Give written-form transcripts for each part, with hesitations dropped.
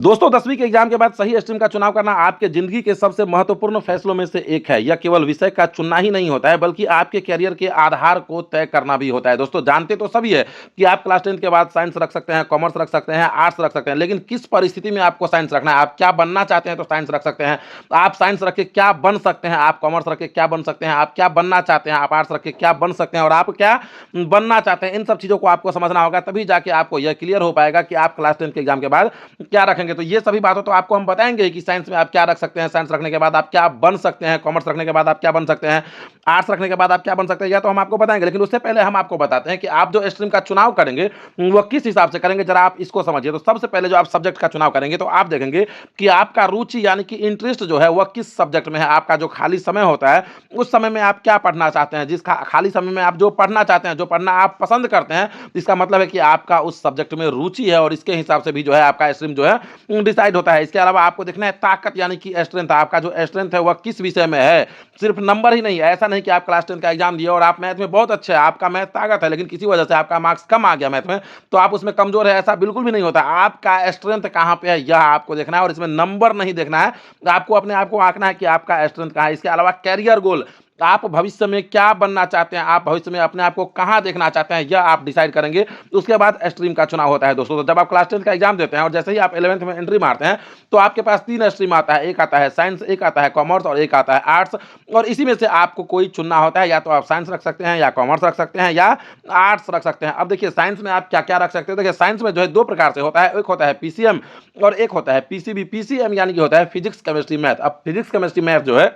दोस्तों 10वीं के एग्जाम के बाद सही स्ट्रीम का चुनाव करना आपके ज़िंदगी के सबसे महत्वपूर्ण फैसलों में से एक है। यह केवल विषय का चुनना ही नहीं होता है, बल्कि आपके करियर के आधार को तय करना भी होता है। दोस्तों जानते तो सभी है कि आप क्लास 10 के बाद साइंस रख सकते हैं, कॉमर्स रख सकते हैं, आर्ट्स रख सकते हैं, लेकिन किस परिस्थिति में आपको साइंस रखना है? आप क्या बनना चाहते हैं तो साइंस रख सकते हैं। आप साइंस रख के क्या बन सकते हैं, आप कॉमर्स रख के क्या बन सकते हैं, आप क्या बनना चाहते हैं, आप आर्ट्स रख के क्या बन सकते हैं और आप क्या बनना चाहते हैं। इन सब चीज़ों को आपको समझना होगा, तभी जाके आपको यह क्लियर हो पाएगा कि आप क्लास 10 के एग्जाम के बाद क्या रखेंगे। तो ये सभी बातों तो आपको हम बताएंगे कि साइंस में आप क्या रख सकते हैं, साइंस रखने के बाद आप क्या बन सकते हैं, कॉमर्स रखने के बाद आप क्या बन सकते हैं, आर्ट्स रखने के बाद आप क्या बन सकते हैं, या तो हम आपको बताएंगे। लेकिन उससे पहले हम आपको बताते हैं कि आप जो स्ट्रीम का चुनाव करेंगे वो किस हिसाब से करेंगे, जरा आप इसको समझिए। तो सबसे पहले जो आप सब्जेक्ट का चुनाव करेंगे तो आप देखेंगे कि आपका रुचि यानी कि इंटरेस्ट जो है वह किस सब्जेक्ट में है। आपका जो खाली समय होता है उस समय में आप क्या पढ़ना चाहते हैं, जिस खाली समय में आप जो पढ़ना चाहते हैं, जो पढ़ना आप पसंद करते हैं, इसका मतलब है कि आपका उस सब्जेक्ट में रुचि है और इसके हिसाब से भी जो है आपका स्ट्रीम जो है डिसाइड होता है। इसके अलावा आपको देखना है ताकत यानी कि स्ट्रेंथ, आपका जो स्ट्रेंथ है वह किस विषय में है। सिर्फ नंबर ही नहीं है, ऐसा नहीं कि आप क्लास 10 का एग्जाम दिए और आप मैथ में बहुत अच्छे हैं, आपका मैथ ताकत है, लेकिन किसी वजह से आपका मार्क्स कम आ गया मैथ में, तो आप उसमें कमजोर है, ऐसा बिल्कुल भी नहीं होता। आपका स्ट्रेंथ कहाँ पे है यह आपको देखना है और इसमें नंबर नहीं देखना है। आपको अपने आप को आंकना है कि आपका स्ट्रेंथ कहाँ है। इसके अलावा कैरियर गोल, आप भविष्य में क्या बनना चाहते हैं, आप भविष्य में अपने आप को कहाँ देखना चाहते हैं, यह आप डिसाइड करेंगे। उसके बाद स्ट्रीम का चुनाव होता है। दोस्तों तो जब आप क्लास 10 का एग्जाम देते हैं और जैसे ही आप 11th में एंट्री मारते हैं तो आपके पास 3 स्ट्रीम आता है। एक आता है साइंस, एक आता है कॉमर्स और एक आता है आर्ट्स। और इसी में से आपको कोई चुनना होता है, या तो आप साइंस रख सकते हैं, या कॉमर्स रख सकते हैं, या आर्ट्स रख सकते हैं। अब देखिए साइंस में आप क्या क्या रख सकते हैं। देखिए साइंस में जो है 2 प्रकार से होता है, एक होता है पीसीएम और एक होता है पीसीबी। पीसीएम यानी कि होता है फिजिक्स केमिस्ट्री मैथ। अब फिजिक्स केमिस्ट्री मैथ जो है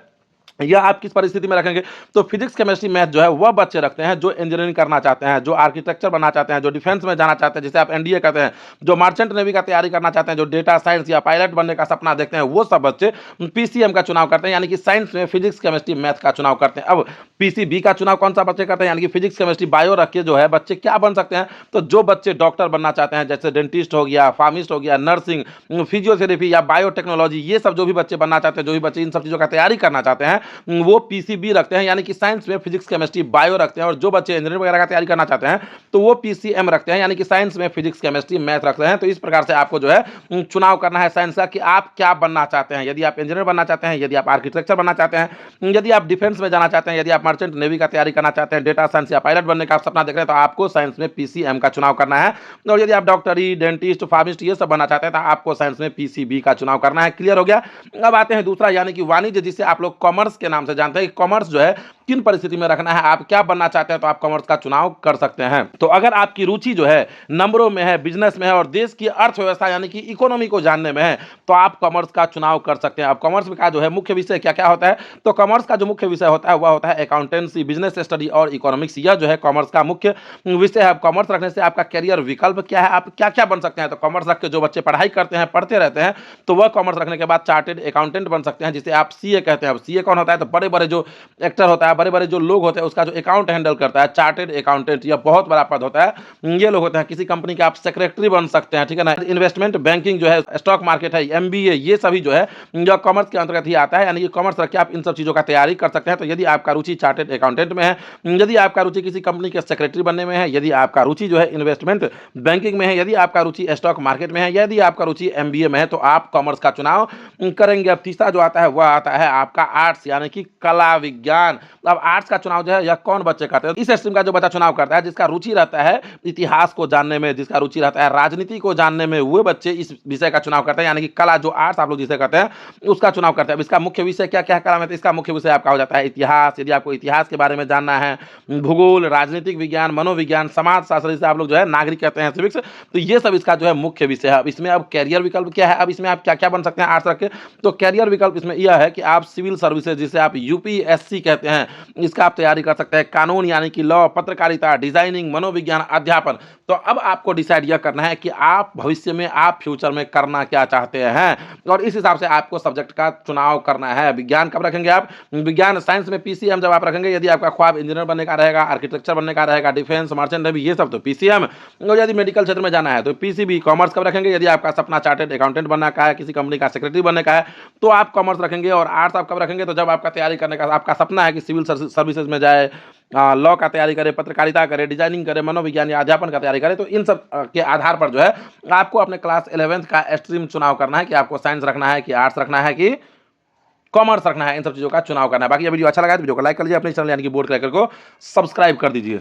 या आप किस परिस्थिति में रखेंगे, तो फिजिक्स केमिस्ट्री मैथ जो है वह बच्चे रखते हैं जो इंजीनियरिंग करना चाहते हैं, जो आर्किटेक्चर बनना चाहते हैं, जो डिफेंस में जाना चाहते हैं, जिसे आप एनडीए कहते हैं, जो मर्चेंट नेवी का तैयारी करना चाहते हैं, जो डेटा साइंस या पायलट बनने का सपना देखते हैं, वो सब बच्चे पीसीएम का चुनाव करते हैं, यानी कि साइंस में फिजिक्स केमिस्ट्री मैथ का चुनाव करते हैं। अब पीसीबी का चुनाव कौन सा बच्चे करते हैं, यानी कि फिजिक्स केमिस्ट्री बायो रख के जो है बच्चे क्या बन सकते हैं, तो जो बच्चे डॉक्टर बनना चाहते हैं, जैसे डेंटिस्ट हो गया, फार्मिस्ट हो गया, नर्सिंग, फिजियोथेरेपी या बायोटेक्नोलॉजी, ये सब जो भी बच्चे बनना चाहते हैं, जो भी बच्चे इन सब चीज़ों का तैयारी करना चाहते हैं, वो पीसीबी रखते हैं, यानी कि साइंस में फिजिक्स केमिस्ट्री बायो रखते हैं। और जो बच्चे इंजीनियरिंग वगैरह का तैयारी करना चाहते हैं तो वो पीसीएम रखते हैं, यानी कि साइंस में फिजिक्स केमिस्ट्री मैथ रखते हैं। तो इस प्रकार से आपको जो है चुनाव करना है साइंस का कि आप क्या बनना चाहते हैं। यदि आप इंजीनियर बनना चाहते हैं, यदि आप आर्किटेक्चर बनना चाहते हैं, यदि आप डिफेंस में जाना चाहते हैं, यदि आप मर्चेंट नेवी का तैयारी करना चाहते हैं, डेटा साइंस या पायलट बनने का सपना देख रहे हैं, तो आपको साइंस में पीसीएम का चुनाव करना है। और यदि आप डॉक्टरी, डेंटिस्ट, फार्मिस्ट ये सब बनना चाहते हैं तो आपको साइंस में पीसीबी का चुनाव करना है। क्लियर हो गया। अब आते हैं दूसरा, यानी कि वाणिज्य, जिसे आप लोग कॉमर्स के नाम से जानते हैं। कॉमर्स जो है किन परिस्थिति में रखना है, आप क्या बनना चाहते हैं, तो आप कॉमर्स का चुनाव कर सकते हैं। तो अगर आपकी रुचि जो है नंबरों में है, बिजनेस में है और देश की अर्थव्यवस्था यानी कि इकोनॉमी को जानने में है, तो आप कॉमर्स का चुनाव कर सकते हैं। अब कॉमर्स का जो है मुख्य विषय क्या क्या होता है, तो कॉमर्स का जो मुख्य विषय होता है वह होता है अकाउंटेंसी, बिजनेस स्टडी और इकोनॉमिक्स। यह जो है कॉमर्स का मुख्य विषय है। कॉमर्स रखने से आपका करियर विकल्प क्या है, आप क्या क्या बन सकते हैं। तो कॉमर्स रख के जो बच्चे पढ़ाई करते हैं, पढ़ते रहते हैं, तो वह कॉमर्स रखने के बाद चार्टेड अकाउंटेंट बन सकते हैं, जिसे आप सीए कहते हैं। अब सीए कौन होता है, तो बड़े बड़े जो एक्टर होता है, बड़े बड़े जो लोग होते हैं, उसका जो अकाउंट हैंडल करता है, चार्टेड अकाउंटेंट। यह बहुत बड़ा पद होता है। ये लोग होते हैं, किसी कंपनी के आप सेक्रेटरी बन सकते हैं, ठीक है ना। इन्वेस्टमेंट बैंकिंग जो है, स्टॉक मार्केट है, एमबीए, ये सभी जो है जो कॉमर्स के अंतर्गत ही आता है, यानी कि कॉमर्स रख के आप इन सब चीज़ों का तैयारी कर सकते हैं। तो यदि आपका रुचि चार्टेड अकाउंटेंट में है, यदि आपका रुचि किसी कंपनी के सेक्रेटरी बनने में है, यदि आपका रुचि जो है इन्वेस्टमेंट बैंकिंग में है, यदि आपका रुचि स्टॉक मार्केट में है, यदि आपका रुचि एमबीए में है, तो आप कॉमर्स का चुनाव करेंगे। अब तीसरा जो आता है वह आता है आपका आर्ट्स, यानी कि कला विज्ञान। अब आर्ट्स का चुनाव जो है यह कौन बच्चे करते हैं, इस स्ट्रीम का जो बच्चा चुनाव करता है, जिसका रुचि रहता है इतिहास को जानने में, जिसका रुचि रहता है राजनीति को जानने में, वो बच्चे इस विषय का चुनाव करते हैं, यानी कि कला, जो आर्ट्स आप लोग जिसे कहते हैं, उसका चुनाव करते हैं। अब इसका मुख्य विषय क्या क्या कला में, तो इसका मुख्य विषय आपका हो जाता है इतिहास। यदि आपको इतिहास के बारे में जानना है, भूगोल, राजनीतिक विज्ञान, मनोविज्ञान, समाज शास्त्र, जिसे आप लोग जो है नागरिक कहते हैं, सिविक्स, तो ये सब इसका जो है मुख्य विषय है। अब इसमें अब कैरियर विकल्प क्या है, अब इसमें आप क्या क्या बन सकते हैं आर्ट्स रख के, तो कैरियर विकल्प इसमें यह है कि आप सिविल सर्विसेज, जिसे आप यूपीएससी कहते हैं, इसका आप तैयारी कर सकते हैं। कानून यानी कि लॉ, पत्रकारिता, डिजाइनिंग, मनोविज्ञान, अध्यापन। तो अब आपको डिसाइड यह करना है कि आप भविष्य में, आप फ्यूचर में करना क्या चाहते हैं, और इस हिसाब से आपको सब्जेक्ट का चुनाव करना है। विज्ञान कब रखेंगे आप, विज्ञान साइंस में पीसीएम जब आप रखेंगे, यदि आपका ख्वाब इंजीनियर बनने का रहेगा, आर्किटेक्चर बनने का रहेगा, डिफेंस, मर्चेंट नेवी, ये सब तो पीसीएम। और यदि मेडिकल क्षेत्र में जाना है तो पीसीबी। कॉमर्स कब रखेंगे, यदि आपका सपना चार्टेड अकाउंटेंट बनने का है, किसी कंपनी का सेक्रेटरी बनने का है, तो आप कॉमर्स रखेंगे। और आर्ट्स आप कब रखेंगे, तो जब आपका तैयारी करने का आपका सपना है कि सिविल सिविल सर्विसेज में जाए, लॉ का तैयारी करे, पत्रकारिता करे, डिजाइनिंग करे, मनोविज्ञान या अध्यापन का तैयारी करे, तो इन सब के आधार पर जो है आपको अपने क्लास 11th का स्ट्रीम चुनाव करना है कि आपको साइंस रखना है कि आर्ट्स रखना है कि कॉमर्स रखना है। इन सब चीज़ों का चुनाव करना है। बाकी ये वीडियो अच्छा लगा तो वीडियो को लाइक कर लीजिए, अपने चैनल यानी कि बोर्ड क्रैकर को सब्सक्राइब कर दीजिए।